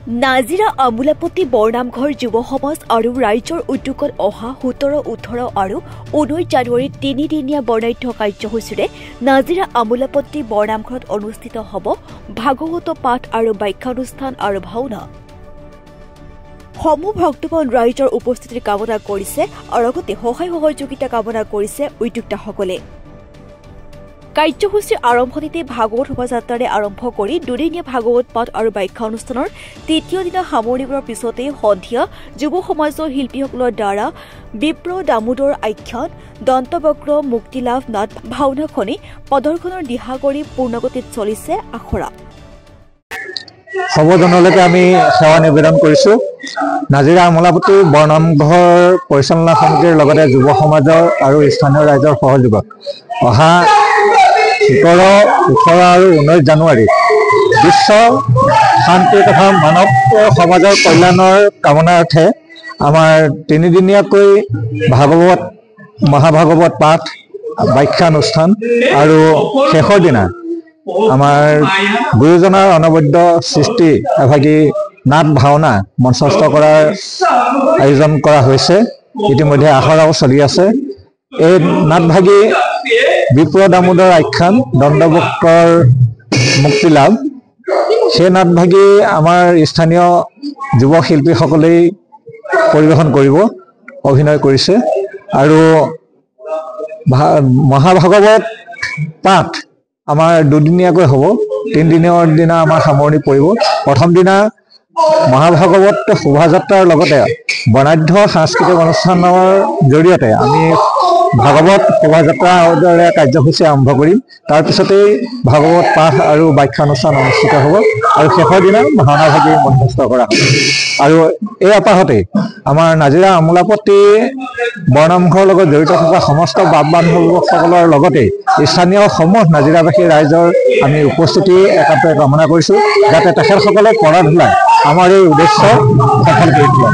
নাজিৰা আমোলাপট্টি বৰনামঘৰ যুৱ সমাজ আৰু ৰাইজৰ উদ্যোগত অহা 17, 18 আৰু 19 জানুৱাৰীত 3দিনীয়া বৰ্ণাঢ্য কাৰ্যসূচীৰে নাজিৰা আমোলাপট্টি বৰনামঘৰত অনুষ্ঠিত হ'ব ভাগৱত পাঠ আৰু ব্যাখ্যানুষ্ঠান আৰু ভাওনা। সমূহ ভক্তগণ ৰাইজৰ উপস্থিতিৰ কামনা কৰিছে আৰু লগতে সহায় সহযোগিতা কামনা কৰিছে উদ্যোক্তাসকলে। কাৰ্যসূচীৰ আৰম্ভণিতে ভাগৱত শোভাযাত্ৰাৰে আৰম্ভ কৰি দুদিনীয়া ভাগৱত পাঠ আৰু ব্যাখ্যা অনুষ্ঠানৰ তৃতীয় দিনা সামৰণি কৰাৰ পিছতে সন্ধিয়া যুৱ সমাজৰ শিল্পীসকলৰ দ্বাৰা বিপ্ৰ দামোদৰ আখ্যান, দন্তবক্ৰ, মুক্তিলাভ নাট ভাওনাখনি প্ৰদৰ্শনৰ দিহা কৰি পূৰ্ণগতিত চলিছে আখৰা। সৰ্বজনলৈকে আমি সেৱা নিবেদন কৰিছোঁ। নাজিৰা আমোলাপট্টি বৰনামঘৰ পৰিচালনা সমিতিৰ লগতে যুৱ সমাজৰ আৰু স্থানীয় ৰাইজৰ সহযোগত অহা 17, 18 আৰু 19 জানুৱাৰীত বিশ্ব শান্তি তথা মানৱ সমাজৰ কল্যাণৰ কামনাৰ্থে আমাৰ 3দিনীয়াকৈ ভাগৱত মহাভাগৱত পাঠ, ব্যাখ্যানুষ্ঠান আৰু শেষৰ দিনা আমাৰ গুৰুজনাৰ অনবদ্য সৃষ্টি এভাগী নাট ভাওনা মঞ্চস্থ কৰাৰ আয়োজন কৰা হৈছে। ইতিমধ্যে আখৰাও চলি আছে। এই নাটভাগী বিপ্ৰ দামোদৰ আখ্যান, দন্তবক্ৰৰ মুক্তিলাভ, সেই নাটভাগী আমাৰ স্থানীয় যুৱ শিল্পীসকলেই পৰিৱেশন কৰিব, অভিনয় কৰিছে। আৰু মহাভাগৱত পাঠ আমাৰ 2দিনীয়াকৈ হ'ব। 3দিনৰ দিনা আমাৰ সামৰণি পৰিব। প্ৰথম দিনা মহাভাগৱত শোভাযাত্ৰাৰ লগতে বৰ্ণাঢ্য সাংস্কৃতিক অনুষ্ঠানৰ জৰিয়তে আমি ভাগৱত শোভাযাত্ৰাৰ দৰে কাৰ্যসূচী আৰম্ভ কৰিম। তাৰপিছতেই ভাগৱত পাঠ আৰু ব্যাখ্যানুষ্ঠান অনুষ্ঠিত হ'ব আৰু শেষৰ দিনা ভাওনাভাগী মঞ্চস্থ কৰা হ'ব। আৰু এই আপাহতে আমাৰ নাজিৰা আমোলাপট্টি বৰনামঘৰৰ লগত জড়িত থকা সমস্ত বান্ধৱসকলৰ লগতে স্থানীয় সমূহ নাজিৰাবাসী ৰাইজৰ আমি উপস্থিতি একাত্ৰে কামনা কৰিছোঁ, যাতে তেখেতসকলে কৰা ধূলাই আমাৰ এই উদ্দেশ্য সফল কৰি তোলে।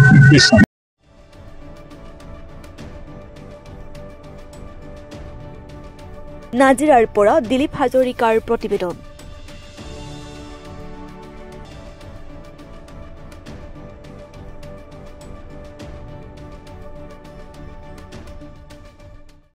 নাজিৰাৰ পৰা দিলীপ হাজৰিকাৰ প্ৰতিবেদন।